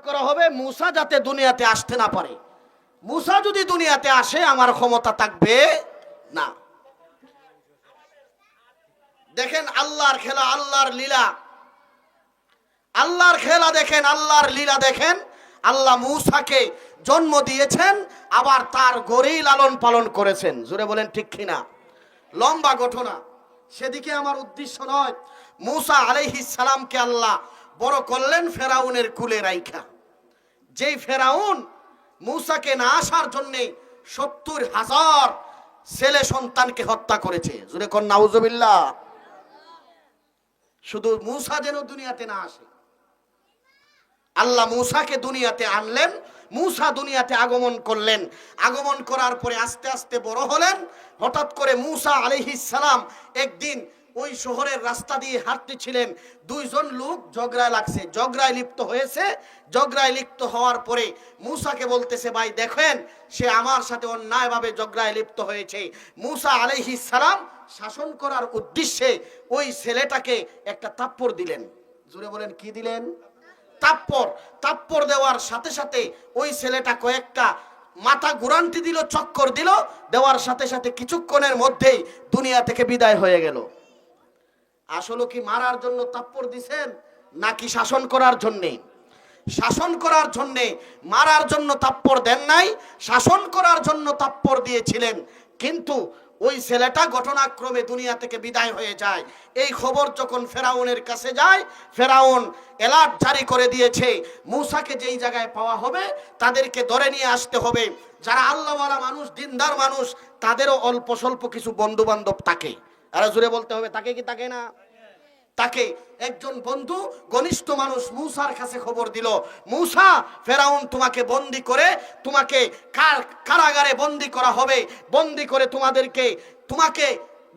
করা হবে মুসা যাতে দুনিয়াতে আসতে না পারে। মুসা যদি দুনিয়াতে আসে আমার ক্ষমতা থাকবে না। দেখেন আল্লাহর খেলা, আল্লাহর লীলা, আল্লাহর খেলা দেখেন, আল্লাহর লীলা দেখেন। আল্লাহ মুসাকে জন্ম দিয়েছেন, আবার তার গড়েই লালন পালন করেছেন। জোরে বলেন ঠিক কিনা? লম্বা ঘটনা, সেদিকে আমার উদ্দেশ্য নয়। মুসা আলাইহিস সালামকে আল্লাহ বড় করলেন ফেরাউনের কুলে রাইখা। যেই ফেরাউন মুসাকে না আসার জন্য ৭০,০০০ ছেলে সন্তানকে হত্যা করেছে। জোরে কোন নাউজুবিল্লাহ। শুধু মুসা যেন দুনিয়াতে না আসে, আল্লাহ মুসাকে দুনিয়াতে আনলেন। মুসা দুনিয়াতে আগমন করলেন। আগমন করার পরে আস্তে আস্তে বড় হলেন। হঠাৎ করে মুসা আলাইহিস সালাম একদিন ওই শহরের রাস্তা দিয়ে হাঁটতেছিলেন। দুইজন লোক ঝগড়ায় লাগছে, ঝগড়ায় লিপ্ত হয়েছে। ঝগড়ায় লিপ্ত হওয়ার পরে মুসাকে বলতেছে, ভাই দেখেন সে আমার সাথে অন্যায়ভাবে ঝগড়ায় লিপ্ত হয়েছে। মুসা আলাইহিস সালাম শাসন করার উদ্দেশ্যে ওই ছেলেটাকে একটা থাপ্পড় দিলেন। জোরে বলেন কি দিলেন? থাপ্পড় দেওয়ার সাথে সাথে ওই ছেলেটা কয়েকটা মাথা ঘুরান্তি দিল, চক্কর দিল। দেওয়ার সাথে সাথে কিছুক্ষণের মধ্যেই দুনিয়া থেকে বিদায় হয়ে গেল। আসলে কি মারার জন্য থাপ্পড় দিছেন নাকি শাসন করার জন্যে? শাসন করার জন্যে, মারার জন্য থাপ্পড় দেন নাই, শাসন করার জন্য থাপ্পড় দিয়েছিলেন। কিন্তু ওই ছেলেটা ঘটনাক্রমে দুনিয়া থেকে বিদায় হয়ে যায়। এই খবর যখন ফেরাউনের কাছে যায়, ফেরাউন এলার্ট জারি করে দিয়েছে, মুসাকে যেই জায়গায় পাওয়া হবে তাদেরকে ধরে নিয়ে আসতে হবে। যারা আল্লাহওয়ালা মানুষ, দিনদার মানুষ, তাদেরও অল্প স্বল্প কিছু বন্ধু বান্ধব থাকে। আর জুড়ে বলতে হবে থাকে কি থাকে না? তাকে একজন বন্ধু ঘনিষ্ঠ মানুষ মুসার কাছে খবর দিল, মুসা ফেরাউন তোমাকে বন্দি করে, তোমাকে কারাগারে বন্দি করা হবে। বন্দি করে তোমাকে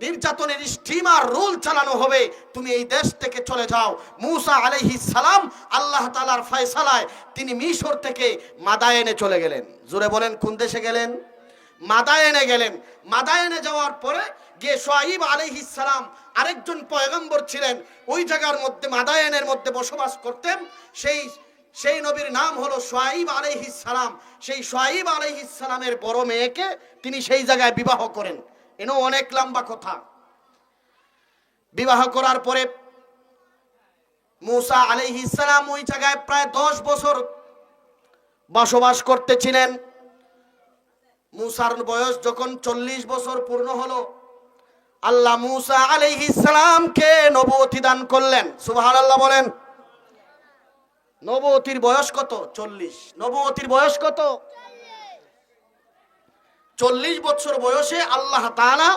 নির্যাতনের স্টিমার রুল চালানো হবে। তুমি এই দেশ থেকে চলে যাও। মুসা আলাইহিস সালাম আল্লাহ তাআলার ফয়সালায় তিনি মিশর থেকে মাদায়েনে চলে গেলেন। জোরে বলেন কোন দেশে গেলেন? মাদায়েনে গেলেন। মাদায়েনে যাওয়ার পরে গিয়ে শুআয়ব আলাইহিস সালাম আরেকজন পয়গম্বর ছিলেন, ওই জায়গার মধ্যে মাদায়েনের মধ্যে বসবাস করতেন। সেই নবীর নাম হলো শুআয়ব আলাইহিস সালাম। সেই শুআয়ব আলাইহিস সালামের বড় মেয়েকে তিনি সেই জায়গায় বিবাহ করেন। এও অনেক লম্বা কথা। বিবাহ করার পরে মুসা আলাইহিস সালাম ওই জায়গায় প্রায় 10 বছর বসবাস করতেছিলেন। মুসার বয়স যখন 40 বছর পূর্ণ হলো, আল্লাহ মুসা আলাইহিস সালামকে নবুয়তি দান করলেন। সুবহানাল্লাহ বলেন। নবুয়তির বয়স কত? 40। নবুয়তির বয়স কত? 40 বছর বয়সে আল্লাহ তাআলা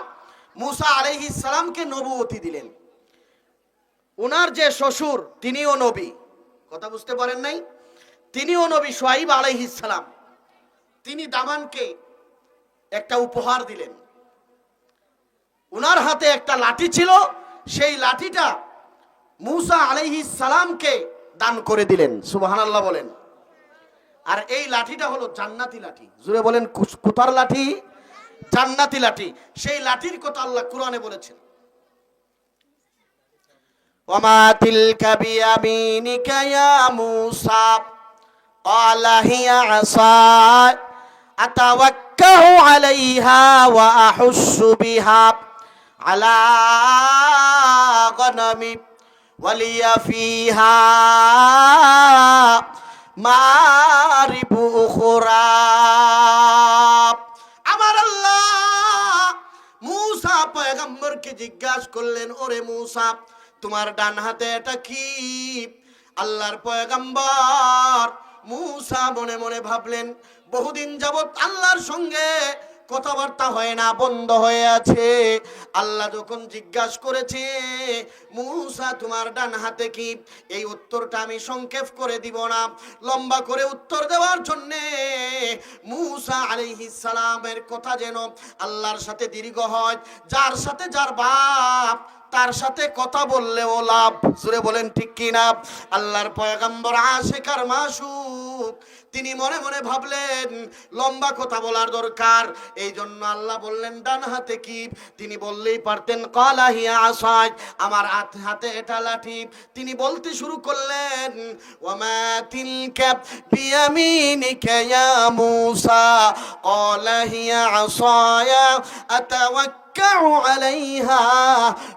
মুসা আলাইহিস সালামকে নবুয়তি দিলেন। ওনার যে শ্বশুর তিনিও নবী, কথা বুঝতে পারেন নাই? তিনিও নবী শুআয়ব আলাইহিস সালাম। তিনি দামানকে একটা উপহার দিলেন। উনার হাতে একটা লাঠি ছিল, সেই লাঠিটা মুসা আলাইহিস সালামকে দান করে দিলেন। সুবহানাল্লাহ বলেন। আর এই লাঠিটা হলো জান্নাতি লাঠি। জোরে বলেন কোথার লাঠি? জান্নাতি লাঠি। সেই লাঠির কথা আল্লাহ কুরআনে বলেছেন, ওয়ামা তিলকা বিয়ামিনিকা ইয়া মুসা ক্বালা হিয়া আসা আতাওয়াক্কাহু আলাইহা ওয়া আহুসসু বিহা আলা গনামি ওয়ালিয়া ফিহা মারিবু উখরা। আমার আল্লাহ মুসা পয়গম্বরকে জিজ্ঞাসা করলেন, ওরে মুসা তোমার ডান হাতে এটা কি? আল্লাহর পয়গম্বর মুসা মনে মনে ভাবলেন, বহুদিন যাবত আল্লাহর সঙ্গে কথাবার্তা হয় না, বন্ধ হয়ে আছে। আল্লাহ যখন জিজ্ঞাসা করেছে, মুসা তোমার ডান হাতে কি, এই উত্তরটা আমি সংক্ষেপ করে দিব না, লম্বা করে উত্তর দেওয়ার জন্য মুসা আলাইহিস সালামের কথা যেন আল্লাহর সাথে দীর্ঘ হয়। যার সাথে যার বাপ তার সাথে কথা বললেও লাভ। জোরে বলেন ঠিক কি না? আল্লাহর পয়গম্বর আশিক আর মাশুক, তিনি মনে মনে ভাবলেন লম্বা কথা বলার দরকার, এই জন্য আল্লাহ বললেন ডান হাতে কি। তিনি বললেই পারতেন কালা হিয়া আসায়, আমার হাতে এটা লাঠি। তিনি বলতে শুরু করলেন ওয়ামা তিলকা বিয়ামিনিকা ইয়া মূসা ক্বালা হিয়া আসায়া আতাওয়াক্কাউ আলাইহা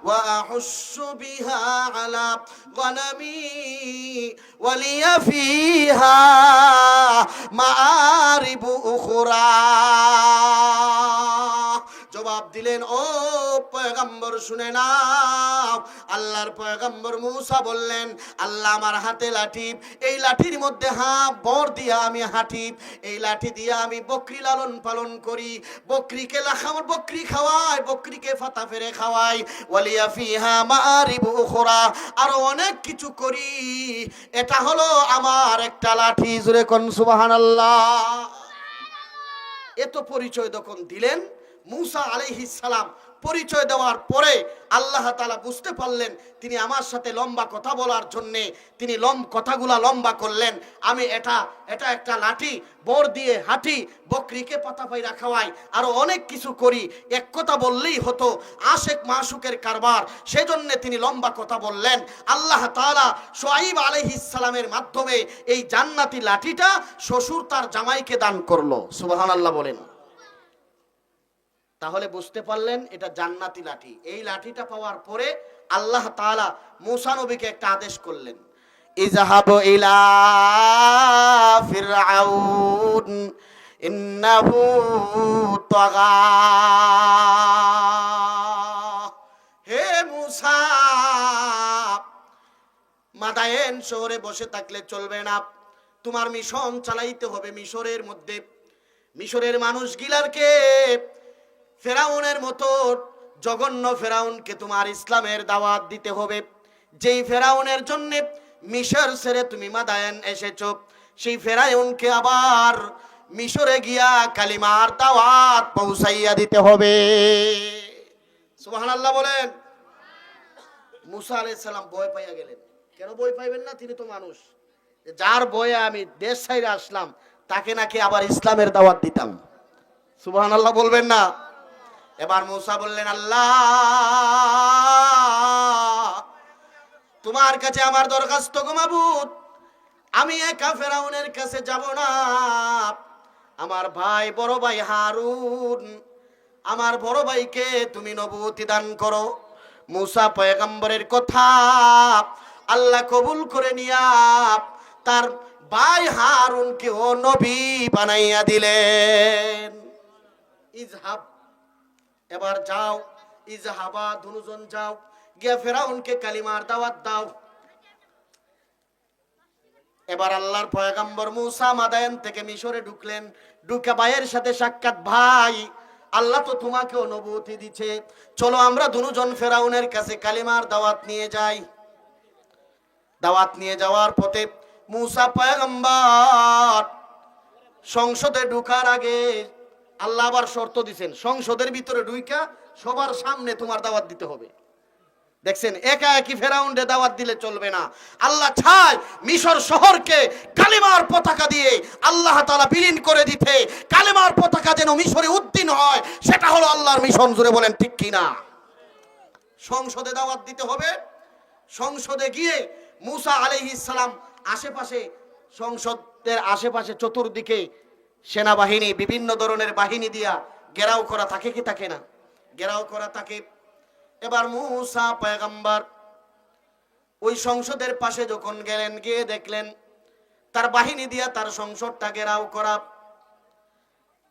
ওয়া আহুশু বিহা আলা গনামি ওয়ালিয়া ফিহা মাআরিবু উখরা। জবাব দিলেন ও পয়গম্বর শুনে নাও। আল্লাহর পয়গম্বর মূসা বললেন আল্লাহ আমার হাতে লাঠি, এই লাঠির মধ্যে বর দিয়া আমি হাঁটি, এই লাঠি দিয়া আমি বকরি লালন পালন করি, বকরিকে বকরি খাওয়াই, বকরিকে ফাতা ফেরে খাওয়াই, ওয়ালিয়া ফিহা মাআরিবু উখরা, আরো অনেক কিছু করি, এটা হলো আমার একটা লাঠি। জোরে কোন সুবহানাল্লাহ। এত পরিচয় যখন দিলেন মূসা আলাইহিস সালাম, পরিচয় দেওয়ার পরে আল্লাহ তাআলা বুঝতে পারলেন তিনি আমার সাথে লম্বা কথা বলার জন্য তিনি কথাগুলা লম্বা করলেন। আমি এটা একটা লাঠি, বর দিয়ে হাঁটি, বকরিকে পাতা পায়রা খাওয়াই, আরো অনেক কিছু করি, এক কথা বললেই হতো, আশেক মাশুকের কারবার, সেজন্য তিনি লম্বা কথা বললেন। আল্লাহ তাআলা শুআইব আলাইহিস সালামের মাধ্যমে এই জান্নাতি লাঠিটা শ্বশুর তার জামাইকে দান করলো। সুবহানাল্লাহ বলেন। তাহলে বুঝতে পারলেন এটা জান্নাতি লাঠি। এই লাঠিটা পাওয়ার পরে আল্লাহ তাআলা মূসা নবীকে একটা আদেশ করলেন, ইযহাবু ইলা ফিরআউন ইন্নাহু তাগা। হে মূসা, মাদায়েন শহরে বসে থাকলে চলবে না, তোমার মিশন চালাইতে হবে মিশরের মধ্যে। মিশরের মানুষ গিলারকে, ফেরাউনের মতো জঘন্য ফেরাউনকে তোমার ইসলামের দাওয়াত দিতে হবে। যেই ফেরাউনের জন্য মিশর ছেড়ে তুমি মাদায়েন এসেছো, সেই ফেরাউনকে আবার মিশরে গিয়া কালিমার দাওয়াত পৌঁছাইয়া দিতে হবে। সুবহানাল্লাহ বলেন। মুসা আলাইহিস সালাম ভয় পাইয়া গেলেন। কেন ভয় পাইবেন না? তিনি তো মানুষ। যার ভয়ে আমি দেশ ছাইরে আসলাম তাকে নাকি আবার ইসলামের দাওয়াত দিতাম। সুবহানাল্লাহ বলবেন না? এবার মূসা বললেন আল্লাহ, তোমার কাছে আমার দরখাস্ত গো মাবুদ, আমি একা ফেরাউনের কাছে যাব না, আমার ভাই বড় ভাই হারুন, আমার বড় ভাইকে তুমি নবুয়তি দান করো। মূসা পয়গম্বরের কথা আল্লাহ কবুল করে নিয়া তার ভাই হারুনকে ও নবী বানাইয়া দিলেন। ইজহাব, এবার যাও, ইজহাবা, দুজন যাও, গিয়ে ফেরাউনকে কালিমার দাওয়াত দাও। এবার আল্লাহর পয়গম্বর মূসা মাদায়েন থেকে মিশরে ঢুকলেন। ঢুকে ভাইয়ের সাথে সাক্ষাৎ, ভাই আল্লাহ তো তোমাকে অনুভূতি দিচ্ছে, চলো আমরা দুজন ফেরাউনের কাছে কালিমার দাওয়াত নিয়ে যাই। দাওয়াত নিয়ে যাওয়ার পথে মূসা পয়গম্বর সংসদে ঢুকার আগে আল্লাহ আবার শর্ত দিছেন, সংসদের ভিতরে ঢুইকা সবার সামনে তোমার দাওয়াত দিতে হবে। দেখছেন, একা একই ফেরাউনরে দাওয়াত দিলে চলবে না। আল্লাহ চায় মিশর শহরকে কালিমার পতাকা দিয়ে আল্লাহ তাআলা বিলীন করে দিতে, কালিমার পতাকা যেন মিশরে উদ্দিন হয়, সেটা হলো আল্লাহর মিশন। জুড়ে বলেন ঠিক কি না? সংসদে দাওয়াত দিতে হবে। সংসদে গিয়ে মূসা আলাইহিস সালাম আশেপাশে, সংসদের আশেপাশে চতুর্দিকে সেনাবাহিনী, বিভিন্ন ধরনের বাহিনী দিয়া ঘেরাও করা থাকে কি থাকে না? ঘেরাও করা থাকে। এবার মূসা পয়গম্বর ওই সংসদের পাশে যখন গেলেন, গিয়ে দেখলেন তার বাহিনী দিয়া তার সংসদটা ঘেরাও করা।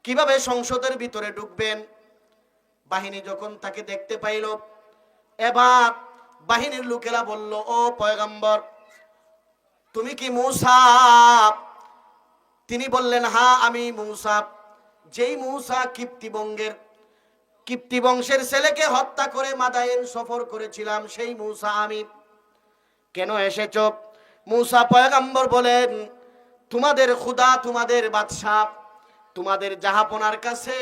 কিভাবে সংসদের ভিতরে ঢুকবেন? বাহিনী যখন তাকে দেখতে পাইল, এবার বাহিনীর লোকেরা বলল, ও পয়গম্বর, তুমি কি মূসা? তিনি বললেন, হ্যাঁ আমি মূসা। যেই মূসা কিপ্তি বংশের ছেলেকে হত্যা করে মাদায়েন সফর করেছিলাম, সেই মূসা আমি। কেন এসেছ? মূসা পয়গম্বর বলেন, তোমাদের খোদা, তোমাদের বাদশা, তোমাদের জাহাপনার কাছে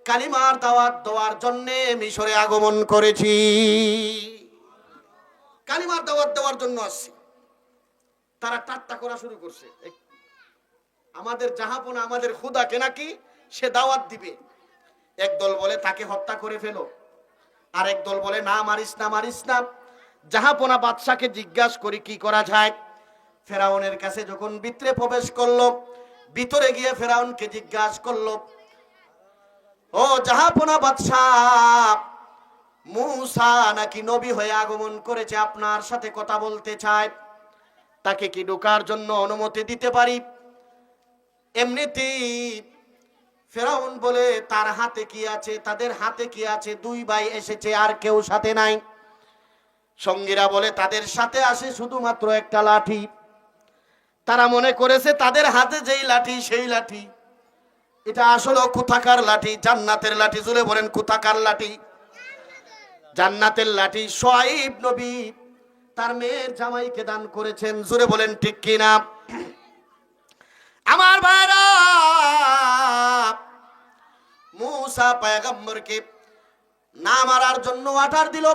কালিমার দাওয়াত দেওয়ার জন্য মিশরে আগমন করেছি, কালিমার দাওয়াত দেওয়ার জন্য আসছি। তারা ঠাট্টা করা শুরু করছে, আমাদের জাহাপনা আমাদের খুদাকে নাকি সে দাওয়াত দিবে। একদল বলে তাকে হত্যা করে ফেলো, আর একদল বলে না মারিস না মারিস না। জাহাপনা বাদশাকে জিজ্ঞাসা করি কি করা যায়। ফেরাউনের কাছে যখন ভিতরে প্রবেশ করলো, ভিতরে গিয়ে ফেরাউনকে জিজ্ঞাসা করলো, ও জাহাপনা বাদশাহ, মূসা নাকি নবী হয়ে আগমন করেছে, আপনার সাথে কথা বলতে চায়, তাকে কি ঢোকার জন্য অনুমতি দিতে পারি? এমনিতেই ফেরাউন বলে তার হাতে কি আছে, তাদের হাতে কি আছে, দুই ভাই এসেছে আর কেউ সাথে নাই। সঙ্গীরা বলে তাদের সাথে আসে শুধুমাত্র একটা লাঠি। তারা মনে করেছে তাদের হাতে যেই লাঠি সেই লাঠি। এটা আসলে কোথাকার লাঠি? জান্নাতের লাঠি। জুড়ে বলেন কোথাকার লাঠি? জান্নাতের লাঠি। শুআয়ব নবী তার মেয়ের জামাইকে দান করেছেন। জুড়ে বলেন ঠিক কিনা? আমার ভাইরা, মূসা পয়গম্বরকে না মারার জন্য অর্ডার দিল,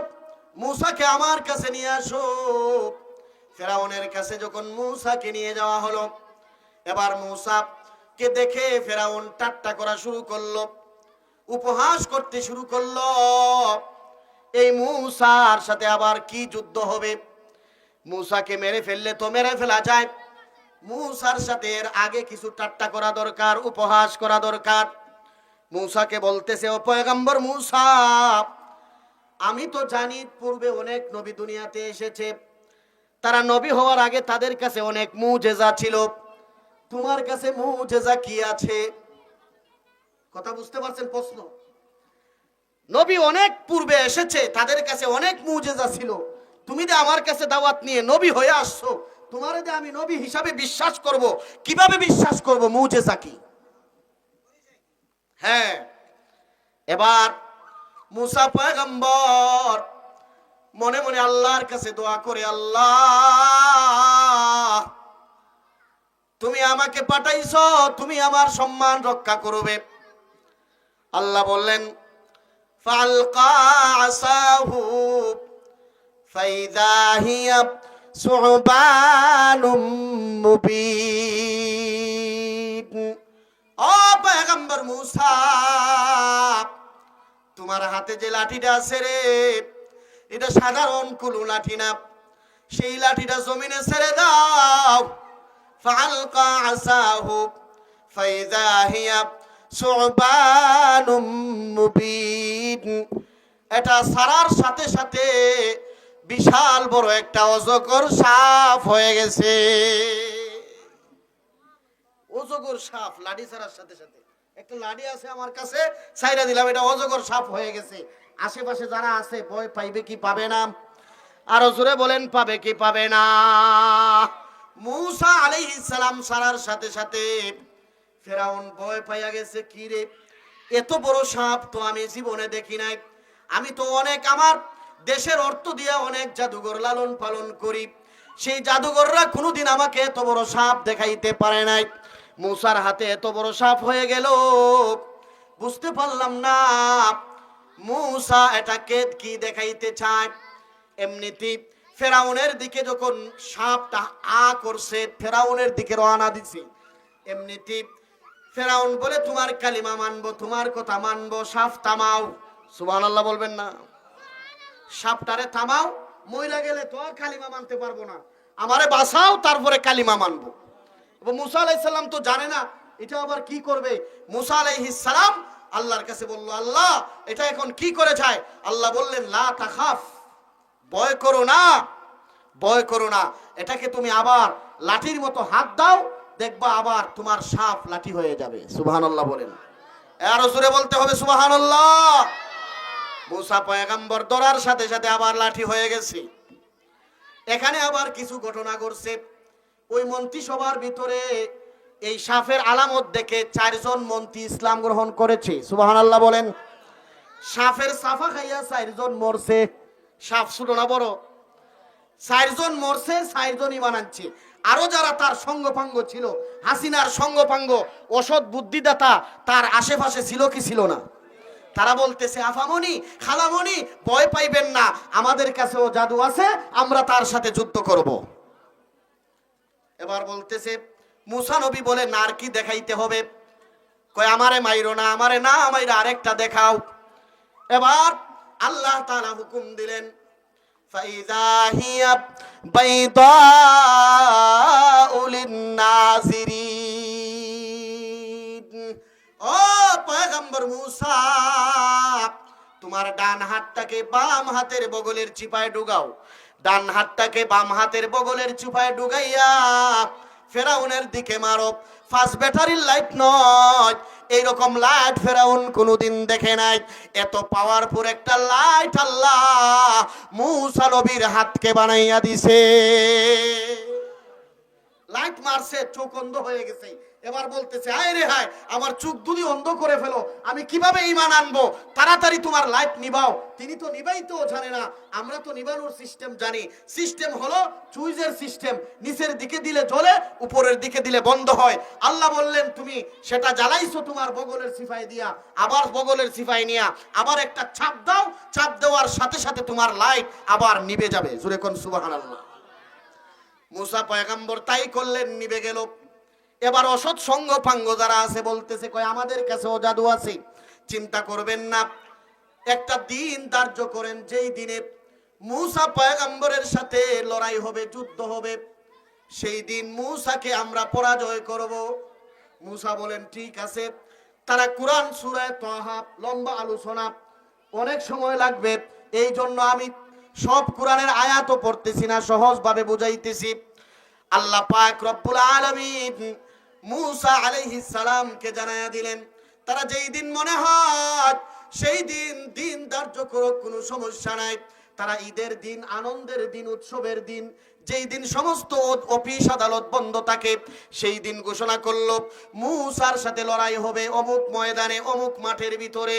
মূসাকে আমার কাছে নিয়ে আসো। ফেরাউনের কাছে যখন মূসাকে নিয়ে যাওয়া হলো, এবার মূসাকে দেখে ফেরাউন ঠাট্টা করা শুরু করলো, উপহাস করতে শুরু করলো। এই মূসার সাথে আবার কি যুদ্ধ হবে? মূসাকে মেরে ফেললে তো মেরে ফেলা যায়, মূসার সাথে এর আগে কিছু ঠাট্টা করা দরকার, উপহাস করা দরকার। মূসাকে বলতেছে, ও পয়গম্বর মূসা, আমি তো জানি পূর্বে অনেক নবী দুনিয়াতে এসেছে, তারা নবী হওয়ার আগে তাদের কাছে অনেক মুজেজা ছিল, তোমার কাছে মুজেজা কি আছে? কথা বুঝতে পারছেন প্রশ্ন? নবী অনেক পূর্বে এসেছে, তাদের কাছে অনেক মুজেজা ছিল, তুমি যে আমার কাছে দাওয়াত নিয়ে নবী হয়ে আসছো, তোমারে যে আমি নবী হিসাবে বিশ্বাস করব, কিভাবে বিশ্বাস করব? মুজেজা কি? হ্যাঁ, এবার মূসা পয়গম্বর মনে মনে আল্লাহর কাছে দোয়া করে, আল্লাহ তুমি আমাকে পাঠাইছো, তুমি আমার সম্মান রক্ষা করবে। আল্লাহ বললেন, ফালকা আসাহু ফাইদা হিয়া সুবানুম মুবিন। ও পয়গম্বর মূসা, তোমার হাতে যে লাঠিটা আছে রে, এটা সাধারণ কোনো লাঠি না, সেই লাঠিটা জমিনে ছেড়ে দাও। ফালকা আসাহু ফাইদা হিয়া সুবানুম মুবিন। এটা ছাড়ার সাথে সাথে বিশাল বড় একটা অজগর সাপ হয়ে গেছে। অজগর সাপ লাঠি ছাড়ার সাথে সাথে, একটা লাঠি আছে আমার কাছে, ছাইরা দিলাম, এটা অজগর সাপ হয়ে গেছে। আশেপাশে যারা আছে ভয় পাইবে কি পাবে না? আরো জোরে বলেন, পাবে কি পাবে না? মূসা আলাইহিস সালাম ছাড়ার সাথে সাথে ফেরাউন ভয় পাইয়া গেছে, কি রে, এত বড় সাপ তো আমি জীবনে দেখি নাই। আমি তো অনেক আমার দেশের অর্থ দিয়া অনেক জাদুঘর লালন পালন করি, সেই জাদুঘররা কোনোদিন আমাকে এত বড় সাপ দেখাইতে পারে নাই। মূসার হাতে এত বড় সাপ হয়ে গেল, বুঝতে পারলাম না মূসা এটাকে কি দেখাইতে চায়। এমনিতে ফেরাউনের দিকে যখন সাপটা করছে, ফেরাউনের দিকে রওনা দিছে, এমনিতে ফেরাউন বলে, তোমার কালিমা মানবো, তোমার কথা মানবো, সাপ থামাও। সুবহানাল্লাহ বলবেন না? সাপটারে থামাও, মইরা গেলে তো আর কালিমা মানতে পারবো না, আমারে বাঁচাও, তারপরে কালিমা মানবো। মূসা আলাইহিস সালাম তো জানে না এটা আবার কি করবে। মূসা আলাইহিস সালাম আল্লাহর কাছে বলল, আল্লাহ এটা এখন কি করে যায়? আল্লাহ বললেন, লা তাখাফ, ভয় করো না, ভয় করো না, এটাকে তুমি আবার লাঠির মতো হাত দাও, দেখবা আবার তোমার সাপ লাঠি হয়ে যাবে। সুবহানাল্লাহ বলেন, আরো জোরে বলতে হবে সুবহানাল্লাহ। মূসা পয়গম্বর ধরার সাথে সাথে আবার লাঠি হয়ে গেছে। এখানে আবার কিছু ঘটনা ঘটছে। ওই মন্ত্রিসভার ভিতরে এই সাপের আলামত দেখে 4 জন মন্ত্রী ইসলাম গ্রহণ করেছে। সুবহানাল্লাহ বলেন। সাপের সাফা খাইয়া 4 জন মরছে। সাপ ছোট না বড়? 4 জন মরছে, 4 জন ঈমান আনছে। আরো যারা তার সঙ্গপাঙ্গ ছিল, হাসিনার সঙ্গপাঙ্গ, অসৎ বুদ্ধিদাতা তার আশেপাশে ছিল কি ছিল না? তারা বলতেছে আফামনি, খালামনি, ভয় পাইবেন না, আমাদের কাছেও জাদু আছে, আমরা তার সাথে যুদ্ধ করব। এবার বলতেছে মুসা নবী বলে আর কি দেখাইতে হবে? কয় আমারে মাইরো না, আমারে না মাইরা আরেকটা দেখাও। এবার আল্লাহ তাআলা হুকুম দিলেন ফাইযা হিয়া বাইদাউ লিন-নাজিরিন। ও পয়গম্বর মুসা, তোমার ডান হাতটাকে বাম হাতের বগলের চিপায় ঢুকাও, ডান হাতটাকে বাম হাতের বগলের চিপায় ঢুকাইয়া ফেরাউনের দিকে মারো। ফার্স্ট ব্যাটারির লাইট নয়, এইরকম লাইট ফেরাউন কোনোদিন দেখে নাই। এত পাওয়ারফুল একটা লাইট আল্লাহ মুসা নবীর হাতকে বানাইয়া দিছে। লাইট মারছে, চোখ অন্ধ হয়ে গেছে। এবার বলতেছে আয় রে হায়, আমার চোখ দুদি অন্ধ করে ফেলো, আমি কিভাবে ঈমান আনবো? তাড়াতাড়ি তোমার লাইট নিভাও। তিনি তো নিভাইতেও জানে না, আমরা তো নিভানোর সিস্টেম জানি। সিস্টেম হলো সুইচের সিস্টেম, নিচের দিকে দিলে জ্বলে, উপরের দিকে দিলে বন্ধ হয়। আল্লাহ বললেন তুমি সেটা জ্বালাইছো তোমার বগলের সিফাই দিয়া, আবার বগলের সিফাই নিয়া আবার একটা চাপ দাও, চাপ দেওয়ার সাথে সাথে তোমার লাইট আবার নিভে যাবে। জোরে কোন সুবহানাল্লাহ। মুসা পয়গম্বর তাই করলেন, নিভে গেল। এবার অসৎ সঙ্গ পাঙ্গ যারা আছে বলতেছে কয় আমাদের কাছেও জাদু আছে। চিন্তা করবেন না, একটা দিন ধার্য করেন, যেই দিনে মুসা পয়গম্বরের সাথে লড়াই হবে, যুদ্ধ হবে, সেই দিন মুসাকে আমরা পরাজয় করব। মুসা বলেন ঠিক আছে। তারা কুরআন সূরা তাহা, লম্বা আলোচনা, অনেক সময় লাগবে, এই জন্য আমি সব কোরআনের আয়াতও পড়তেছি না, সহজভাবে বুঝাইতেছি। আল্লাহ পাক রব্বুল আলামিন মুসা আলাইহিস সালামকে জানায়া দিলেন, তারা যেই দিন মনে হয় সেই দিন ধার্য করো, কোনো সমস্যা নাই। তারা ঈদের দিন, আনন্দের দিন, উৎসবের দিন, যেই দিন সমস্ত অফিস আদালত বন্ধ থাকে, সেই দিন ঘোষণা করলো মুসার সাথে লড়াই হবে অমুক ময়দানে, অমুক মাঠের ভিতরে।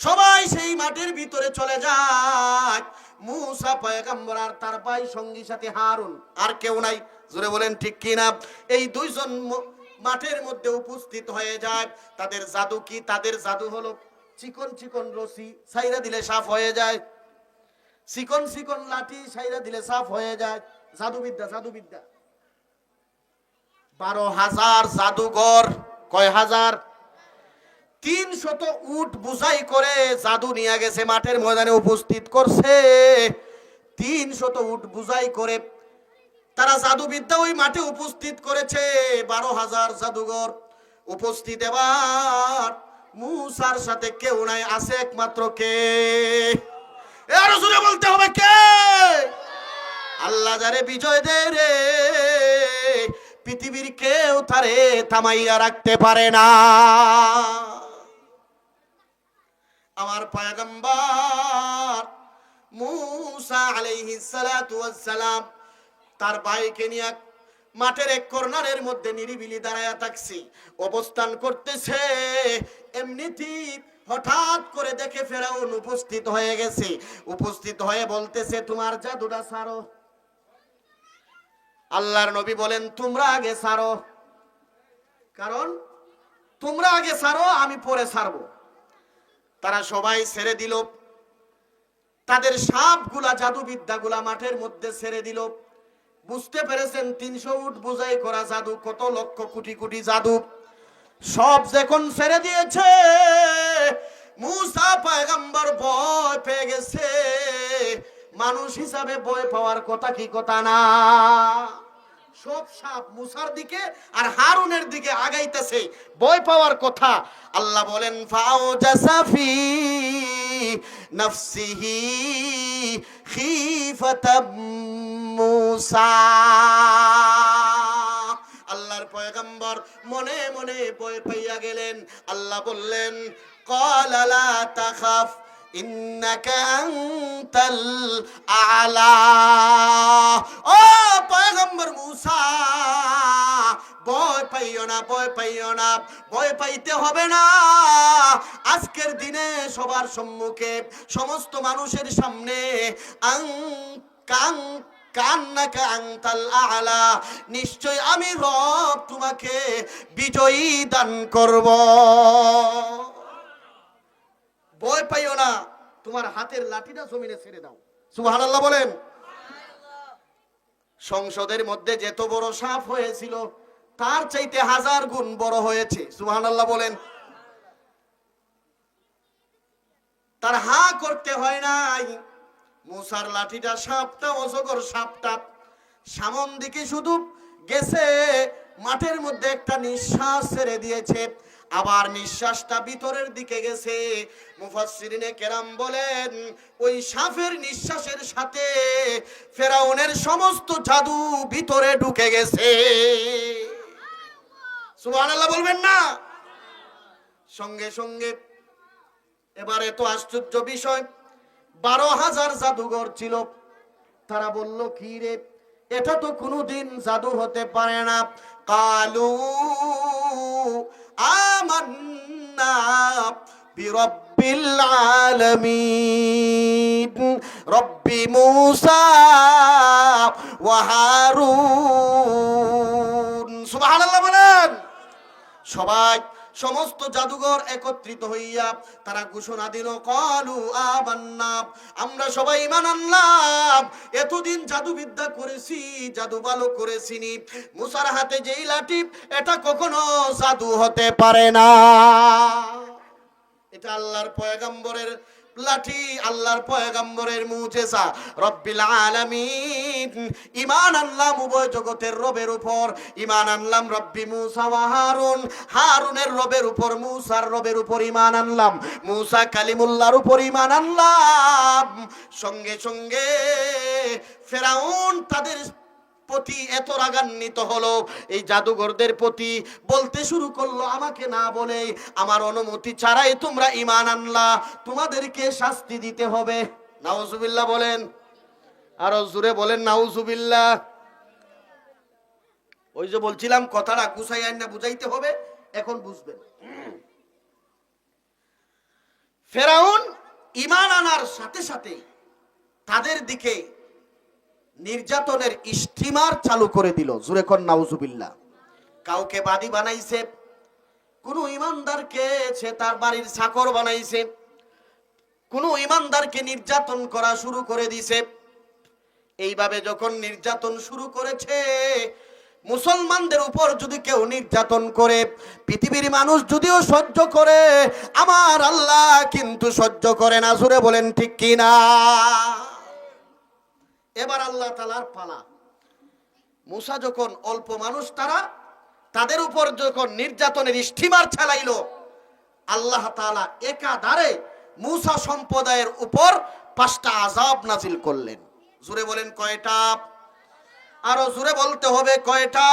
সবাই সেই মাঠের ভিতরে চলে যায়। মুসা পয়গম্বর আর তার ভাই সঙ্গী সাথে হারুন, আর কেউ নাই। জোরে বলেন ঠিক কিনা? এই দুইজন মাঠের মধ্যে উপস্থিত হয়ে যায়। তাদের জাদু কি? তাদের জাদু হলো চিকন চিকন রশি ছাইরা দিলে সাফ হয়ে যায়, চিকন চিকন লাঠি ছাইরা দিলে সাফ হয়ে যায়। জাদুবিদ্যা, জাদুবিদ্যা। 12,000 জাদুঘর, কয় হাজার? 300 উট বুঝাই করে জাদু নিয়ে গেছে, মাঠের ময়দানে উপস্থিত করছে। 300 উট বুঝাই করে তারা জাদুবিদ্যা ওই মাঠে উপস্থিত করেছে। 12,000 জাদুঘর উপস্থিত। এবার মুসার সাথে কেউ নাই, আছে একমাত্র কে? আরো জোরে বলতে হবে কে? আল্লাহ যারে বিজয় দে রে, পৃথিবীর কেউ তারে থামাইয়া রাখতে পারে না। আমার পয়গম্বর মুসা আলাইহিস সালাতু ওয়াস সালাম তার ভাইকে নিয়ে মাঠের এক কর্নারের মধ্যে নিরিবিলি দাঁড়ায়া থাকছি, অবস্থান করতেছে। এমনিতেই হঠাৎ করে দেখে ফেরাউন উপস্থিত হয়ে গেছে। উপস্থিত হয়ে বলতেছে তোমার জাদুটা ছাড়ো। আল্লাহর নবী বলেন তোমরা আগে ছাড়ো, কারণ তোমরা আগে ছাড়ো, আমি পরে ছাড়বো। তারা সবাই ছেড়ে দিল, তাদের সাপগুলা, জাদুবিদ্যাগুলা মাঠের মধ্যে ছেড়ে দিল। বুঝতে পেরেছেন 300 উট বোঝাই করা জাদু, কত লক্ষ কোটি কোটি জাদু সব যখন ছেড়ে দিয়েছে, মুসা পয়গম্বর ভয় পেয়ে গেছে। মানুষ হিসাবে ভয় পাওয়ার কথা কি কথা না? সব সাপ মুসার দিকে আর হারুনের দিকে আগাইতেছে, ভয় পাওয়ার কথা। আল্লাহ বলেন ফাওজাসা ফি নাফসিহি খিফাতাম মুসা। আল্লাহর পয়গম্বর মনে মনে ভয় পাইয়া গেলেন। আল্লাহ বললেন ক্বালা লা তাখাফ ইন্নাকা আনতাল আ'লা। ও পয়গম্বর মুসা, ভয় পাইও না, ভয় পাইও না, ভয় পাইতে হবে না। আজকের দিনে সবার সম্মুখে, সমস্ত মানুষের সামনে কান্নাকা আনতাল আ'লা, নিশ্চয় আমি রব তোমাকে বিজয়ী দান করব। ভয় পাইও না, তোমার হাতের লাঠিটা জমিনে ছেড়ে দাও। সুবহানাল্লাহ বলেন। সংসদের মধ্যে যত বড় সাপ হয়েছিল তার চাইতে 1000 গুণ বড় হয়েছে। সুবহানাল্লাহ বলেন। তার হা করতে হয় নাই, মুসার লাঠিটা সাপটা অজগর সাপটা সামন দিকে শুধু গেছে, মাঠের মধ্যে একটা নিঃশ্বাস ছেড়ে দিয়েছে, আবার নিঃশ্বাসটা ভিতরের দিকে গেছে। মুফাসসিরিনে কেরাম বলেন ওই সাপের নিঃশ্বাসের সাথে ফেরাউনের সমস্ত জাদু ভিতরে ঢুকে গেছে। সুবহানাল্লাহ বলবেন না? সঙ্গে সঙ্গে এবারে তো আশ্চর্য বিষয়, 12,000 জাদুঘর ছিল। তারা বলল কি রে, এটা তো কোনোদিন জাদু হতে পারে না। কালু আমান্না বিরব্বিল আলামিন রব্বি মূসা ওয়া হারুন। সুবহানাল্লাহ বলেন। সবাই সমস্ত জাদুঘর একত্রিত হইয়া তারা ঘোষণা দিল, কালু আমান্না, আমরা সবাই ঈমান আনলাম। এতদিন জাদুবিদ্যা করেছি, জাদু ভালো করেছিনি, মুসার হাতে যেই লাঠি এটা কখনো জাদু হতে পারে না। এটা আল্লাহর পয়গম্বরের লাঠি, আল্লাহর পয়গম্বরের মুজিজা। রব্বিল আলামিন, ঈমান আনলাম উভয় জগতের রবের উপর, ঈমান আনলাম রব্বি মূসা ওয়া হারুন, হারুনের রবের উপর, মূসার রবের উপর ঈমান আনলাম, মূসা কালিমুল্লাহর উপর ঈমান আনলাম। সঙ্গে সঙ্গে ফেরাউন তাদের প্রতি এত রাগান্বিত হলো, এই জাদুঘরদের প্রতি বলতে শুরু করলো, আমাকে না বলে আমার অনুমতি ছাড়াই তোমরা ঈমান আনলা, তোমাদেরকে শাস্তি দিতে হবে। নাউজুবিল্লাহ বলেন, আরো জোরে বলেন নাউজুবিল্লাহ। ওই যে বলছিলাম কথাটা গুছাই আইন না বুঝাইতে হবে, এখন বুঝবেন। ফেরাউন ঈমান আনার সাথে সাথে তাদের দিকে নির্যাতনের স্টিমার চালু করে দিল। জোরে কোন নাউজুবিল্লাহ। কাউকে বাদী বানাইছে, কোন ইমানদারকে সে তার বাড়ির চাকর বানাইছে, কোন ইমানদারকে নির্যাতন করা শুরু করে দিছে। এইভাবে যখন নির্যাতন শুরু করেছে, মুসলমানদের উপর যদি কেউ নির্যাতন করে, পৃথিবীর মানুষ যদিও সহ্য করে, আমার আল্লাহ কিন্তু সহ্য করে না। জোরে বলেন ঠিক কিনা? এবার আল্লাহ তাআলার পালা। মুসা যখন অল্প মানুষ, তাদের উপর যখন নির্যাতনের স্টিমার চালাইলো, আল্লাহ তাআলা একাধারে মুসা সম্প্রদায়ের উপর 5টা আযাব নাজিল করলেন। জোরে বলেন কয়টা? আরো জোরে বলতে হবে কয়টা?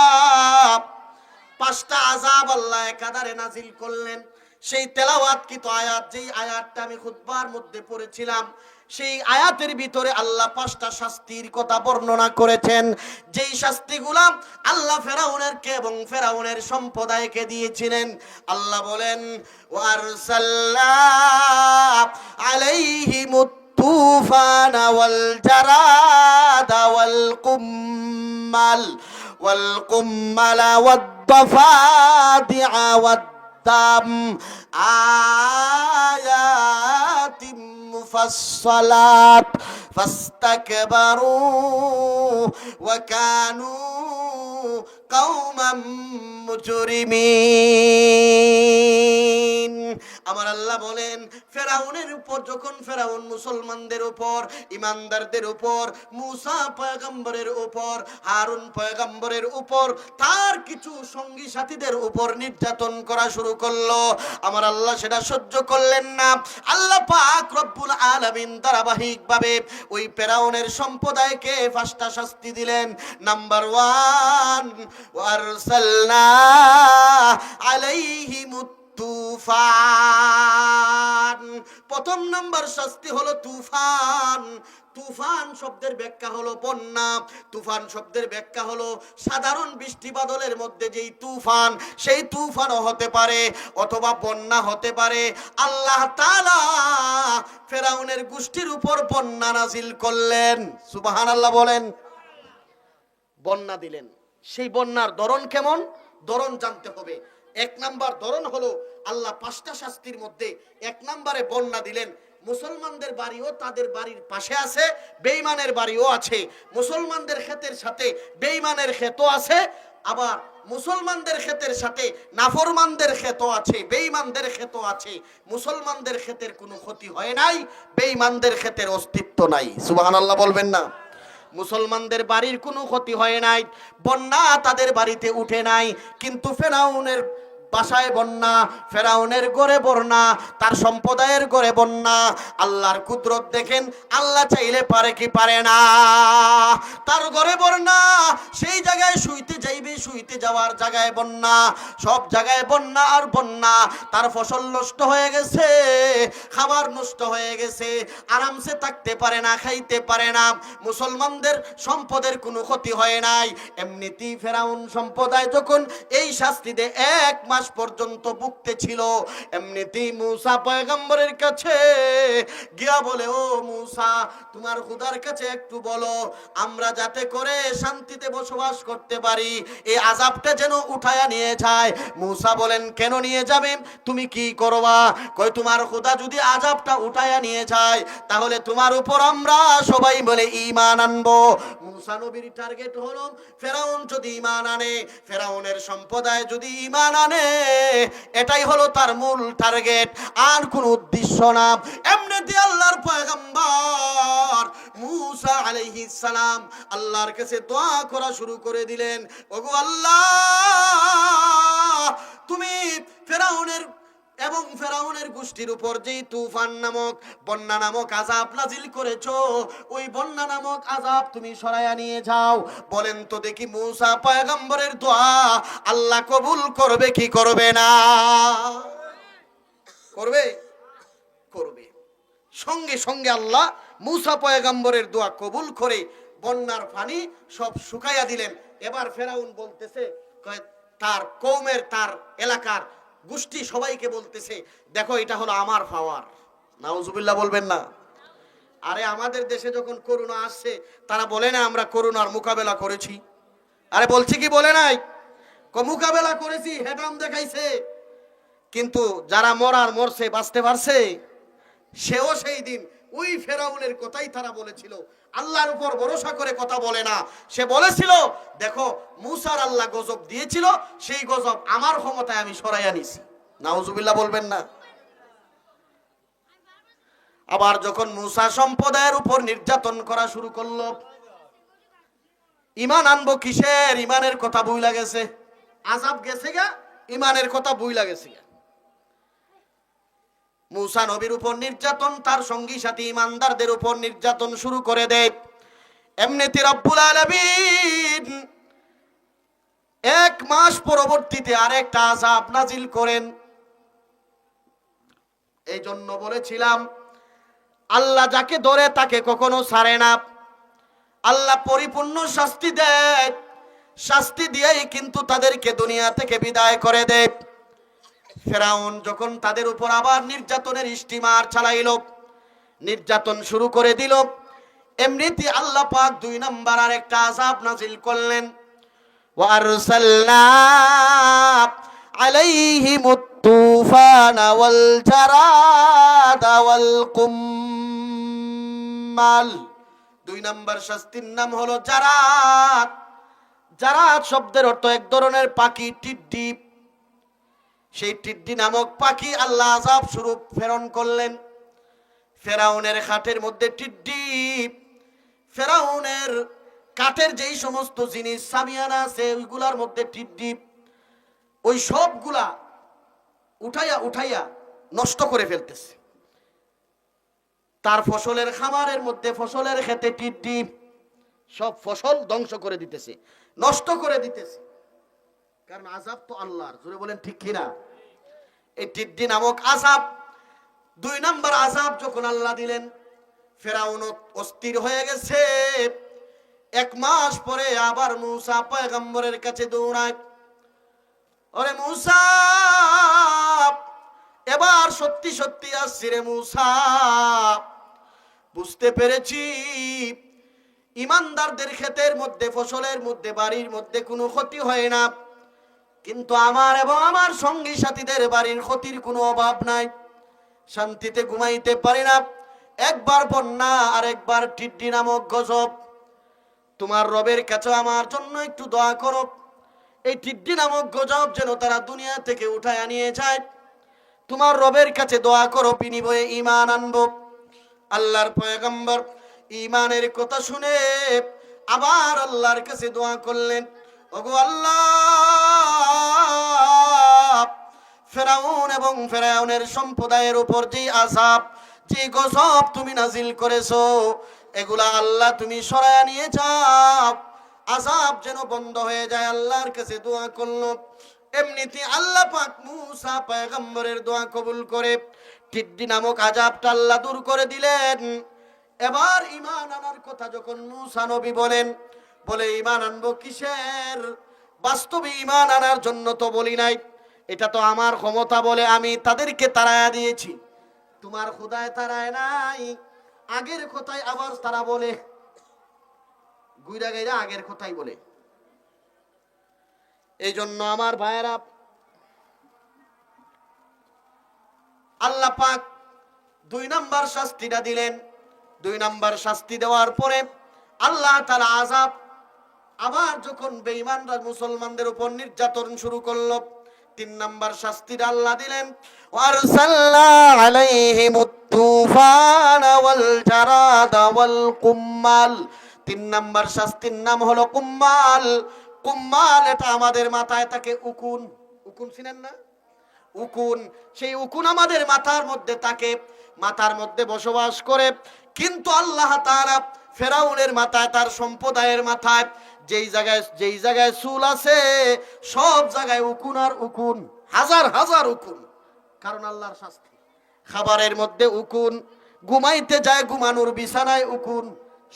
5টা আযাব আল্লাহ একাধারে নাজিল করলেন। সেই তেলাওয়াতকৃত আয়াত, যেই আয়াতটা আমি খুতবার মধ্যে পড়েছিলাম, সেই আয়াতের ভিতরে আল্লাহ 5টা শাস্তির কথা বর্ণনা করেছেন, যেই শাস্তিগুলা আল্লাহ ফেরাউনেরকে এবং ফেরাউনের সম্প্রদায়কে দিয়েছিলেন। আল্লাহ বলেন, ওয়ারসালনা আলাইহিমুত তুফানা ওয়াল জারাদা ওয়াল কুম্মালা ওয়াদ দাফাদিআ ওয়াদ দাম আয়াতিম মুফাসসালাত ফাস্তাকবারু ওয়া কানু কওমান মুজরিমিন। আমার আল্লাহ বলেন, ফেরাউনের উপর যখন ফেরাউন মুসলমানদের উপর, ইমানদারদের উপর, মুসা পয়গম্বরের উপর, হারুন পয়গম্বরের উপর, তার কিছু সঙ্গী সাথীদের উপর নির্যাতন করা শুরু করলো, আমার আল্লাহ সেটা সহ্য করলেন না। আল্লাহ পাক রব্বুল আলামিন ধারাবাহিকভাবে ওই ফেরাউনের সম্প্রদায়কে 5টা শাস্তি দিলেন। নাম্বার 1, ওয়ারসালনা আলাইহিমুত তুফান। প্রথম নাম্বার শাস্তি হলো তুফান। তুফান শব্দের ব্যাখ্যা হলো বন্যা। তুফান শব্দের ব্যাখ্যা হলো সাধারণ বৃষ্টি বাদলের মধ্যে যেই তুফান, সেই তুফানও হতে পারে অথবা বন্যা হতে পারে। আল্লাহ তাআলা ফেরাউনের গোষ্ঠীর উপর বন্যা নাজিল করলেন। সুবহানাল্লাহ বলেন। বন্যা দিলেন। সেই বন্যার ধরন কেমন? ধরন জানতে হবে। এক নাম্বার ধরন হলো আল্লাহ 5টা শাস্তির মধ্যে এক নম্বরে বন্যা দিলেন। মুসলমানদের বাড়িও তাদের বাড়ির পাশে আছে, বেঈমানের বাড়িও আছে। মুসলমানদের ক্ষেতের সাথে বেঈমানের ক্ষেতও আছে, আবার মুসলমানদের ক্ষেতের সাথে নাফরমানদের ক্ষেতও আছে, বেঈমানদের ক্ষেতও আছে। মুসলমানদের ক্ষেতের কোনো ক্ষতি হয় নাই, বেঈমানদের ক্ষেতের অস্তিত্ব নাই। সুবহানাল্লাহ বলবেন না? মুসলমানদের বাড়ির কোনো ক্ষতি হয় নাই, বন্যা তাদের বাড়িতে উঠে নাই, কিন্তু ফেরাউনের বাসায় বন্যা, ফেরাউনের ঘরে বন্যা, তার সম্প্রদায়ের ঘরে বন্যা। আল্লাহর কুদরত দেখেন, আল্লাহ চাইলে পারে কি পারে না? তার ঘরে বন্যা, সেই জায়গায় শুইতে যাইবে, শুইতে যাওয়ার জায়গায় বন্যা, সব জায়গায় বন্যা আর বন্যা। তার ফসল নষ্ট হয়ে গেছে, খাবার নষ্ট হয়ে গেছে, আরামসে থাকতে পারে না, খাইতে পারে না। মুসলমানদের সম্পদের কোনো ক্ষতি হয় নাই। এমনিতেই ফেরাউন সম্প্রদায় যখন এই শাস্তিতে 1 মাস পর্যন্ত ভুগতে ছিল, এমনিতেই মূসা পয়গম্বরের কাছে গিয়া বলে, ও মূসা, তোমার খোদার কাছে একটু বলো, আমরা যাতে করে শান্তিতে বসবাস করতে পারি, এই আযাবটা যেন উঠায়া নিয়ে যায়। মূসা বলেন, কেন নিয়ে যাবে? তুমি কি করবা? কই, তোমার খোদা যদি আযাবটা উঠায়া নিয়ে যায়, তাহলে তোমার উপর আমরা সবাই বলে ঈমান আনবো। মূসা নবীর টার্গেট হলো ফেরাউন যদি ঈমান আনে, ফেরাউনের সম্প্রদায় যদি ঈমান আনে, এটাই হলো তার মূল টার্গেট, আর কোন উদ্দেশ্য না। এমনিতে আল্লাহর পয়গম্বর মূসা আলাইহিস সালাম আল্লাহর কাছে দোয়া করা শুরু করে দিলেন, ওগো আল্লাহ, তুমি ফেরাউনের এবং ফেরাউনের গোষ্ঠীর উপর যেই তুফান নামক, বন্যা নামক আযাব নাজিল করেছো, ওই বন্যা নামক আযাব তুমি সরাইয়া নিয়ে যাও। বলেন তো দেখি, মূসা পয়গম্বরের দোয়া আল্লাহ কবুল করবে কি করবে না? করবে, করবে। সঙ্গে সঙ্গে আল্লাহ মূসা পয়গম্বরের দোয়া কবুল করে বন্যার পানি সব শুকাইয়া দিলেন। এবার ফেরাউন বলতেছে, তার কওমের, তার এলাকার গোষ্ঠী সবাইকে বলতেছে, দেখো এটা হলো আমার পাওয়ার। নাউজুবিল্লাহ বলবেন না? আরে আমাদের দেশে যখন করোনা আসছে, তারা বলে না আমরা করোনার মোকাবেলা করেছি? আরে বলছি কি বলে নাই? মোকাবেলা করেছি, হেডাম দেখাইছে। কিন্তু যারা মরার মরছে, বাঁচতে পারছে? সেও সেই দিন ওই ফেরাউনের কথাই তারা বলেছিল, আল্লাহর উপর ভরসা করে কথা বলে না। সে বলেছিল, দেখো মূসার আল্লাহ গজব দিয়েছিল, সেই গজব আমার ক্ষমতায় আমি সরাইয়া নিছি। নাউজুবিল্লাহ বলবেন না? আবার যখন মূসা সম্প্রদায়ের উপর নির্যাতন করা শুরু করলো, ঈমান আনবো কিসের? ঈমানের কথা ভুইলা গেছে, আযাব গেছে গা, ঈমানের কথা ভুইলা গেছে গা। মূসা নবীর উপর নির্যাতন, তার সঙ্গী সাথী ইমানদারদের উপর নির্যাতন শুরু করে দেয়। এমনিতে রব্বুল আলামিন 1 মাস পরবর্তীতে আরেকটা আযাব নাজিল করেন। এই জন্য বলেছিলাম, আল্লাহ যাকে ধরে তাকে কখনো ছাড়ে না। আল্লাহ পরিপূর্ণ শাস্তি দেয়, শাস্তি দিয়েই কিন্তু তাদেরকে দুনিয়া থেকে বিদায় করে দেয়। ফেরাউন যখন তাদের উপর আবার নির্যাতনের স্টিমার চালাইল, নির্যাতন শুরু করে দিল, এমনিতে আল্লাহ পাক 2 নাম্বার আরেকটা আযাব নাজিল করলেন। ওয়ারসালনা আলাইহিমুত তুফানা ওয়াল জারাদা ওয়াল কুম্মাল। 2 নাম্বার শাস্তির নাম হলো জারাদ। জারাদ শব্দের অর্থ এক ধরনের পাখি, টিড্ডি। সেই টিড্ডি নামক পাখি আল্লাহ আযাব স্বরূপ প্রেরণ করলেন। ফেরাউনের খাটের মধ্যে টিড্ডি, ফেরাউনের কাঠের যেই সমস্ত জিনিস সামিয়ানা আছে, ওইগুলার মধ্যে টিড্ডি, ওই সবগুলা উঠাইয়া উঠাইয়া নষ্ট করে ফেলতেছে। তার ফসলের খামারের মধ্যে, ফসলের ক্ষেতে টিড্ডি সব ফসল ধ্বংস করে দিতেছে, নষ্ট করে দিতেছে। কারণ আযাব তো আল্লাহর, জোরে বলেন ঠিক কিনা? এই টিড্ডি নামক আযাব, 2 নাম্বার আযাব যখন আল্লাহ দিলেন, ফেরাউন অস্থির হয়ে গেছে। 1 মাস পরে আবার মূসা পয়গম্বরের কাছে দৌড়ায়, ওরে মূসা, এবার সত্যি সত্যি আসছি রে মূসা, বুঝতে পেরেছি ইমানদারদের ক্ষেতের মধ্যে, ফসলের মধ্যে, বাড়ির মধ্যে কোনো ক্ষতি হয় না, কিন্তু আমার এবং আমার সঙ্গী সাথীদের বাড়ির ক্ষতির কোনো অভাব নাই, শান্তিতে ঘুমাইতে পারি না। একবার বন্যা আর একবার টিড্ডি নামক গজব। তোমার রবের কাছে আমার জন্য একটু দোয়া করো, এই টিড্ডি নামক গজব যেন তারা দুনিয়া থেকে উঠায় নিয়ে যায়। তোমার রবের কাছে দোয়া করো, বিনিময়ে ঈমান আনবো। আল্লাহর পয়গম্বর ঈমানের কথা শুনে আবার আল্লাহর কাছে দোয়া করলেন, ওগো আল্লাহ, ফেরাউন এবং ফেরাউনের সম্প্রদায়ের উপর যে আযাব, যে গজব তুমি নাজিল করেছো, এগুলা আল্লাহ তুমি সরায়া নিয়ে যাও, আযাব যেন বন্ধ হয়ে যায়। আল্লাহর কাছে দোয়া করলো। এমনিতে আল্লাহ পাক মুসা পয়গম্বরের দোয়া কবুল করে টিড্ডি নামক আযাবটা আল্লাহ দূর করে দিলেন। এবার ঈমান আনার কথা যখন মুসা নবী বলে ঈমান আনবো কিসের? বাস্তবে ঈমান আনার জন্য তো বলি নাই, এটা তো আমার ক্ষমতা বলে আমি তাদেরকে তাড়ায়া দিয়েছি। তোমার খোদায় তাড়ায় নাই, আগের কথাই আবার তারা বলে, গুইরা গাইরা আগের কথাই বলে। এই জন্য আমার ভাইয়েরা, আল্লাহ পাক 2 নাম্বার শাস্তিটা দিলেন। 2 নাম্বার শাস্তি দেওয়ার পরে আল্লাহ তাআলা আযাব আবার যখন বেঈমানরা মুসলমানদের উপর নির্যাতন শুরু করলো, 3 নাম্বার শাস্তিটা আল্লাহ দিলেন, ওয়ারসালনা আলাইহিমুত তুফানা ওয়াল জারাদা ওয়াল কুম্মাল। 3 নাম্বার শাস্তির নাম হলো কুম্মাল। কুম্মাল এটা আমাদের মাথায় থাকে উকুন। উকুন চিনেন না? উকুন, সেই উকুন আমাদের মাথার মধ্যে থাকে, মাথার মধ্যে বসবাস করে। কিন্তু আল্লাহ তাআলা ফেরাউনের মাথায়, তার সম্প্রদায়ের মাথায় যেই জায়গায় চুল আছে সব জায়গায় উকুন আর উকুন, হাজার হাজার উকুন। কারণ আল্লাহর শাস্তি। খাবারের মধ্যে উকুন, ঘুমাইতে যায় ঘুমানোর বিছানায় উকুন,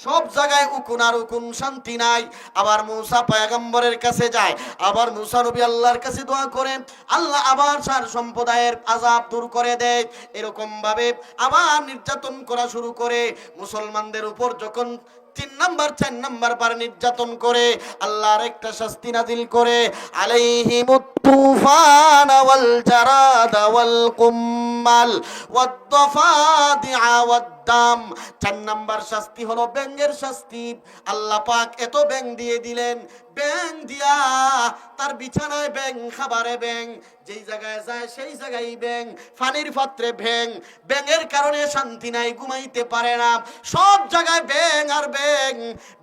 সব জায়গায় উকুন আর উকুন, শান্তি নাই। আবার মুসা পয়গম্বরের কাছে যায়, আবার মুসা নবী আল্লাহর কাছে দোয়া করেন, আল্লাহ আবার সার সম্প্রদায়ের আযাব দূর করে দেয়। এরকম ভাবে আবার নির্যাতন করা শুরু করে। মুসলমানদের উপর যখন 3 নাম্বার 4 নাম্বার বার নির্যাতন করে, আল্লাহর একটা শাস্তি নাজিল করে, আলাইহিমুত তুফান ওয়াল জারাদা ওয়াল কুম্মাল ওয়াদ দাফাদিআ ওয়াদ দাম। 4 নাম্বার শাস্তি হলো ব্যাঙের শাস্তি। আল্লাহ পাক এত ব্যাঙ দিয়ে দিলেন, ব্যাঙ দিয়া তার বিছানায় ব্যাঙ, খাবারে ব্যাঙ, যেই জায়গায় যায় সেই জায়গায় ব্যাঙ, পানির পাত্রে ব্যাঙ। ব্যাঙের কারণে শান্তি নাই, ঘুমাইতে পারে না, সব জায়গায় ব্যাঙ আর ব্যাঙ।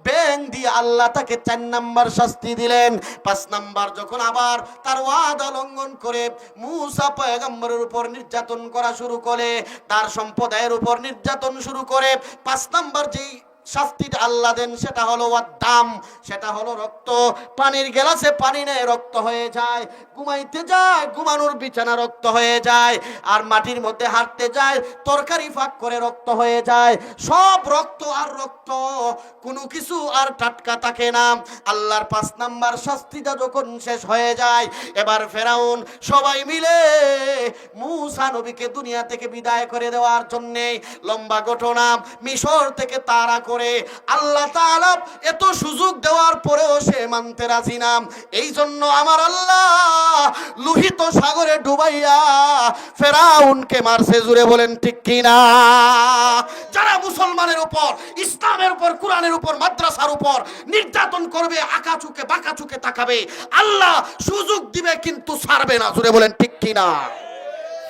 ব্যাঙ দিয়ে আল্লাহ তাকে 4 নাম্বার শাস্তি দিলেন। 5 নাম্বার যখন আবার তার ওয়াদা লঙ্ঘন করে মুসা পয়গম্বরের উপর নির্যাতন করা শুরু করে, তার সম্প্রদায়ের উপর নির্যাতন শুরু করে, 5 নাম্বার যেই শাস্তিটা আল্লাহ দেন সেটা হলো ওয়াদ্দাম, সেটা হলো রক্ত। পানির গ্লাসে পানি নেই, রক্ত হয়ে যায়। ঘুমাইতে যায়, ঘুমানোর বিছানা রক্ত হয়ে যায়। আর মাটির মধ্যে হাঁটতে যায়, তরকারি ফাঁক করে রক্ত হয়ে যায়। সব রক্ত আর রক্ত, কোনো কিছু আর টাটকা থাকে না। আল্লাহর 5 নাম্বার শাস্তিটা যখন শেষ হয়ে যায়, এবার ফেরাউন সবাই মিলে মুসা নবীকে দুনিয়া থেকে বিদায় করে দেওয়ার জন্যে, লম্বা ঘটনা, মিশর থেকে তাড়া করে আল্লাহ তাআলা এত সুযোগ দেওয়ার পরেও সে মানতে রাজি না। এই জন্য আমার আল্লাহ লোহিত সাগরে ডুবাইয়া ফেরাউনকে মারছে। জুড়ে বলেন ঠিক কিনা? যারা মুসলমানের উপর, ইসলামের উপর, কোরআনের উপর, মাদ্রাসার উপর নির্যাতন করবে, আকাচুকে বাঁকাচুকে তাকাবে, আল্লাহ সুযোগ দিবে কিন্তু ছাড়বে না। জুড়ে বলেন ঠিক কিনা?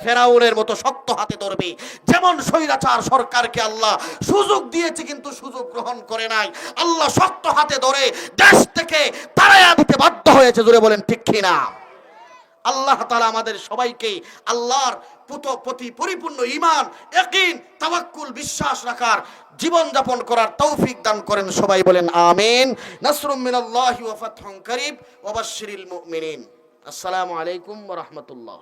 ফেরাউনের মতো শক্ত হাতে ধরবে। যেমন স্বৈরাচার সরকারকে আল্লাহ সুযোগ দিয়েছে কিন্তু সুযোগ গ্রহণ করে নাই, আল্লাহ শক্ত হাতে ধরে দেশ থেকে তাড়াইয়া দিতে বাধ্য হয়েছে। জোরে বলেন ঠিক কিনা? আল্লাহ তাআলা আমাদের সবাইকে আল্লাহর প্রতি পরিপূর্ণ ঈমান, ইয়াকিন, তাওয়াক্কুল, বিশ্বাস রাখার জীবন যাপন করার তৌফিক দান করেন। সবাই বলেন আমিন। নাসরুম মিনাল্লাহি ওয়া ফাতহুন কারীব ওয়া বাশশিরিল মুমিনিন। আসসালামু আলাইকুম ওয়া রাহমাতুল্লাহ।